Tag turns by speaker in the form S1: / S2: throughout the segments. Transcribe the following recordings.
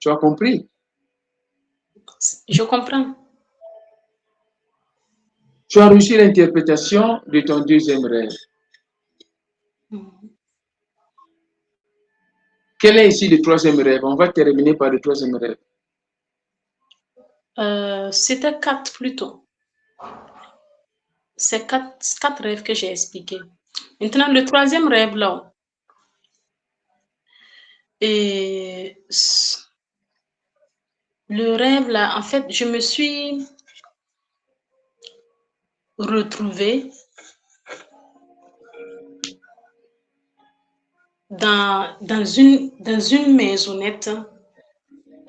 S1: Tu as compris?
S2: Je comprends.
S1: Tu as reçu l'interprétation de ton deuxième rêve. Quel est ici le troisième rêve? On va terminer par le troisième rêve.
S2: C'était 4 plutôt. C'est 4 rêves que j'ai expliqués. Maintenant, le troisième rêve là. Et le rêve là, en fait, je me suis retrouvée dans une maisonnette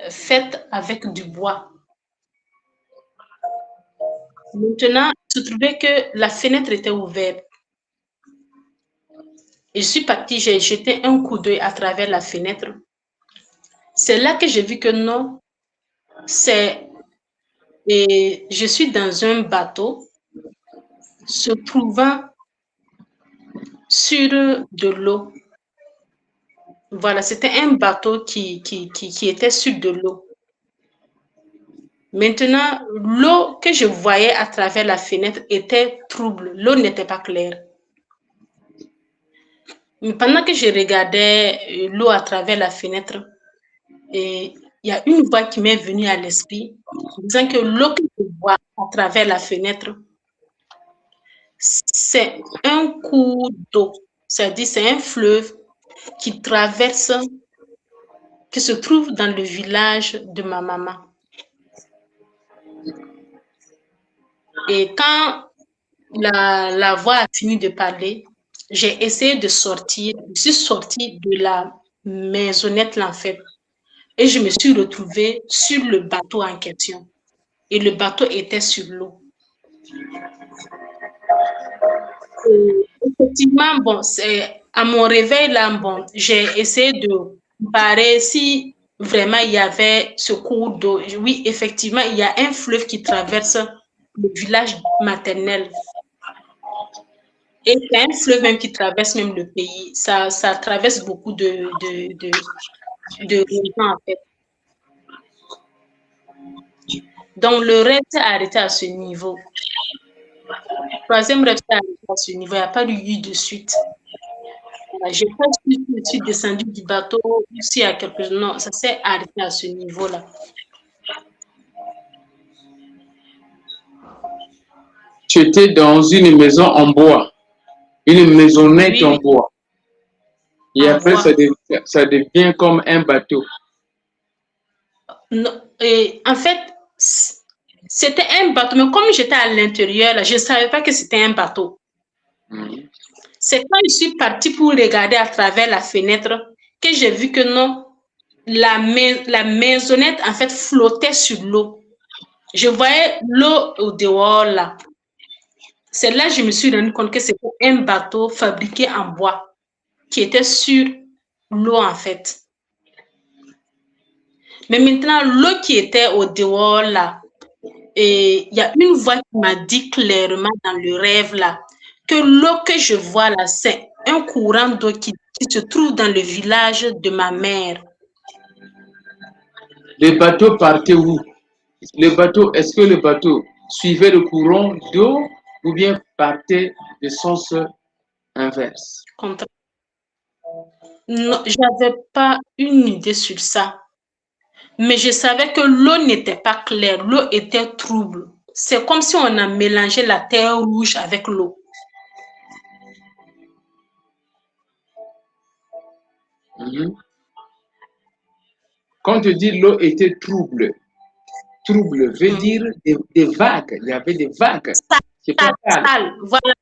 S2: faite avec du bois. Maintenant, il se trouvait que la fenêtre était ouverte. Et je suis partie, j'ai jeté un coup d'œil à travers la fenêtre. C'est là que j'ai vu que non, et je suis dans un bateau se trouvant sur de l'eau. Voilà, c'était un bateau qui était sur de l'eau. Maintenant, l'eau que je voyais à travers la fenêtre était trouble. L'eau n'était pas claire. Mais pendant que je regardais l'eau à travers la fenêtre, il y a une voix qui m'est venue à l'esprit, disant que l'eau que je vois à travers la fenêtre, c'est un cours d'eau. C'est-à-dire, c'est un fleuve qui traverse, qui se trouve dans le village de ma maman. Et quand la voix a fini de parler, j'ai essayé de sortir. Je suis sortie de la maisonnette, là, en fait. Et je me suis retrouvée sur le bateau en question. Et le bateau était sur l'eau. Effectivement, bon, à mon réveil, là, bon, j'ai essayé de comparer si vraiment il y avait ce cours d'eau. Oui, effectivement, il y a un fleuve qui traverse le village maternel. Et c'est un fleuve même qui traverse même le pays. Ça traverse beaucoup de régions, en fait. Donc, le rêve s'est arrêté à ce niveau. Le troisième rêve s'est arrêté à ce niveau. Il n'y a pas eu de suite. Je pense que je suis descendue du bateau ici à quelque chose. Non, ça s'est arrêté à ce niveau-là.
S1: Tu étais dans une maison en bois, une maisonnette en bois. Et après, ça devient comme un bateau.
S2: Non, et en fait, c'était un bateau, mais comme j'étais à l'intérieur, là, je ne savais pas que c'était un bateau. C'est quand je suis partie pour regarder à travers la fenêtre que j'ai vu que non, la maisonnette, en fait, flottait sur l'eau. Je voyais l'eau au dehors, là. C'est là que je me suis rendu compte que c'était un bateau fabriqué en bois qui était sur l'eau, en fait. Mais maintenant, l'eau qui était au dehors, là, et il y a une voix qui m'a dit clairement dans le rêve, là, que l'eau que je vois, là, c'est un courant d'eau qui se trouve dans le village de ma mère.
S1: Le bateau partait où? Le bateau, est-ce que le bateau suivait le courant d'eau ou bien partait de sens inverse?
S2: Non, je n'avais pas une idée sur ça. Mais je savais que l'eau n'était pas claire, l'eau était trouble. C'est comme si on a mélangé la terre rouge avec l'eau.
S1: Quand tu dis l'eau était trouble, trouble veut dire des vagues. Il y avait des vagues.
S2: Sale. Voilà.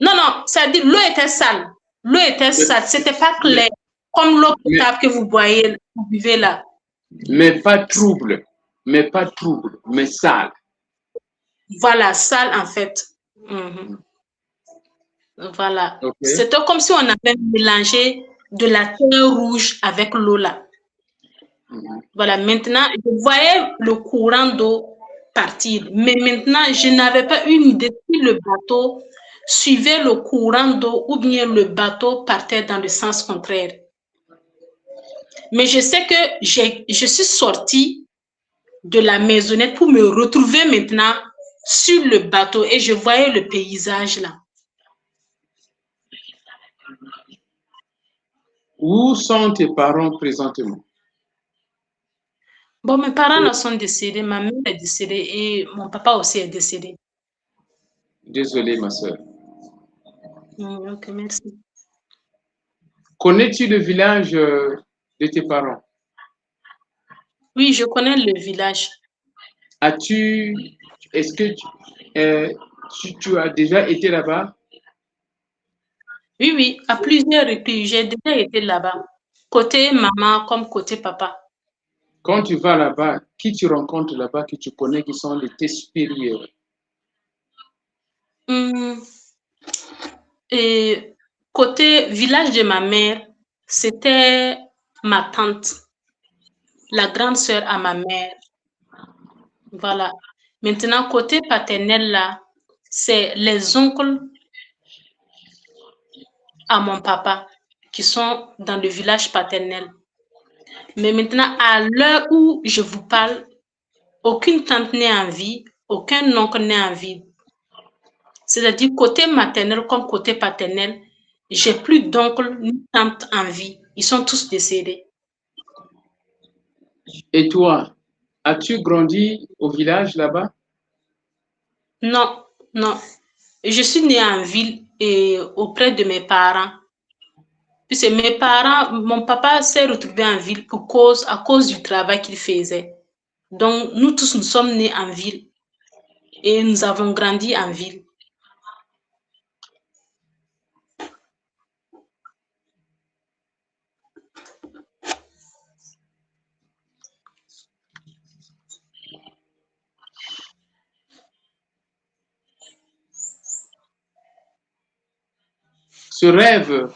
S2: Non, ça dit l'eau était sale. L'eau était sale. C'était pas clair. Comme l'eau potable que vous boyez, vous buvez là.
S1: Mais pas trouble. Mais sale.
S2: Voilà, sale en fait. Voilà. Okay. C'était comme si on avait mélangé de la terre rouge avec l'eau là. Voilà, maintenant, je voyais le courant d'eau partir. Mais maintenant, je n'avais pas une idée si le bateau suivait le courant d'eau ou bien le bateau partait dans le sens contraire. Mais je sais que je suis sortie de la maisonnette pour me retrouver maintenant sur le bateau et je voyais le paysage là.
S1: Où sont tes parents présentement?
S2: Bon, mes parents là sont décédés, ma mère est décédée et mon papa aussi est décédé.
S1: Désolé, ma soeur.
S2: Ok, merci.
S1: Connais-tu le village de tes parents?
S2: Oui, je connais le village.
S1: Est-ce que tu as déjà été là-bas?
S2: Oui, oui, à plusieurs reprises, j'ai déjà été là-bas. Côté maman comme côté papa.
S1: Quand tu vas là-bas, qui tu rencontres là-bas que tu connais qui sont les tes supérieurs?
S2: Hum, Et côté village de ma mère, c'était ma tante, la grande sœur à ma mère. Voilà. Maintenant, côté paternel, là, c'est les oncles à mon papa qui sont dans le village paternel. Mais maintenant, à l'heure où je vous parle, aucune tante n'est en vie, aucun oncle n'est en vie. C'est-à-dire côté maternel comme côté paternel, j'ai plus d'oncles ni tantes en vie. Ils sont tous décédés.
S1: Et toi, as-tu grandi au village là-bas?
S2: Non, non. Je suis née en ville et auprès de mes parents. Puisque mes parents, mon papa s'est retrouvé en ville à cause du travail qu'il faisait. Donc, nous tous, nous sommes nés en ville et nous avons grandi en ville.
S1: Ce rêve,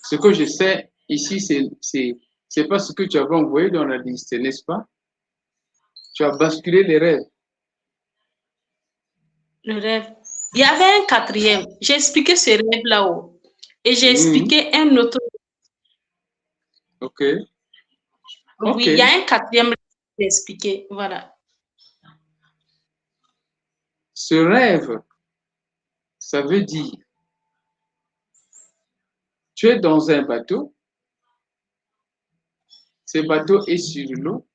S1: ce que je sais ici, c'est pas ce que tu avais envoyé dans la liste, n'est-ce pas? Tu as basculé les rêves.
S2: Le rêve. Il y avait un quatrième. J'ai expliqué ce rêve là-haut. Et j'ai expliqué un autre.
S1: Ok.
S2: Oui, il y a un quatrième rêve que j'ai expliqué. Voilà.
S1: Ce rêve, ça veut dire, tu es dans un bateau, ce bateau est sur l'eau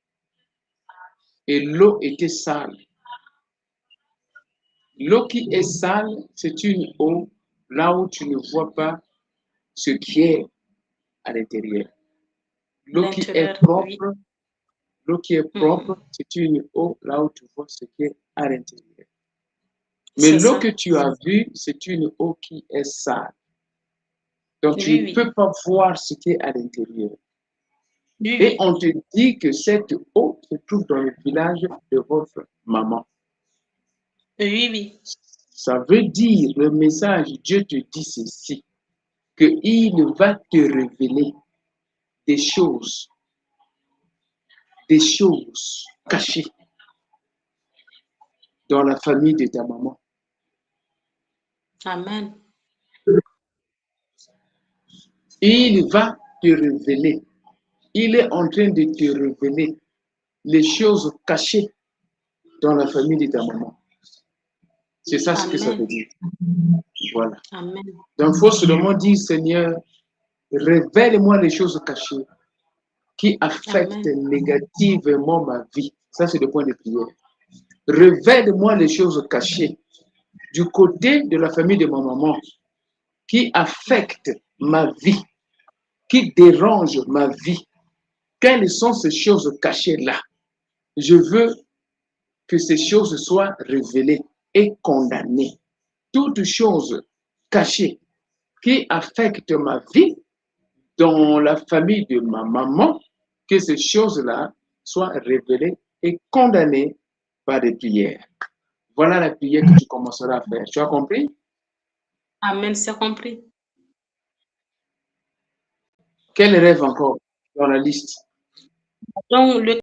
S1: et l'eau était sale. L'eau qui est sale, c'est une eau là où tu ne vois pas ce qui est à l'intérieur. L'eau qui est propre,
S2: Oui.
S1: l'eau qui est propre, c'est une eau là où tu vois ce qui est à l'intérieur. Mais l'eau que tu as vue, c'est une eau qui est sale. Donc, tu ne peux pas voir ce qui est à l'intérieur. Et on te dit que cette eau se trouve dans le village de votre maman.
S2: Oui, oui.
S1: Ça veut dire, le message, Dieu te dit ceci, qu'il va te révéler des choses cachées dans la famille de ta maman.
S2: Amen.
S1: Il va te révéler. Il est en train de te révéler les choses cachées dans la famille de ta maman. C'est ça ce que ça veut dire. Voilà.
S2: Amen.
S1: Donc, il faut seulement dire, Seigneur, révèle-moi les choses cachées qui affectent négativement ma vie. Ça, c'est le point de prière. Révèle-moi les choses cachées du côté de la famille de ma maman qui affectent ma vie, qui dérangent ma vie. Quelles sont ces choses cachées-là? Je veux que ces choses soient révélées et condamnées. Toutes choses cachées qui affectent ma vie dans la famille de ma maman, que ces choses-là soient révélées et condamnées par des prières. Voilà la prière que tu commenceras à faire. Tu as compris?
S2: Amen, c'est compris.
S1: Quel rêve encore dans la liste?
S2: Donc, le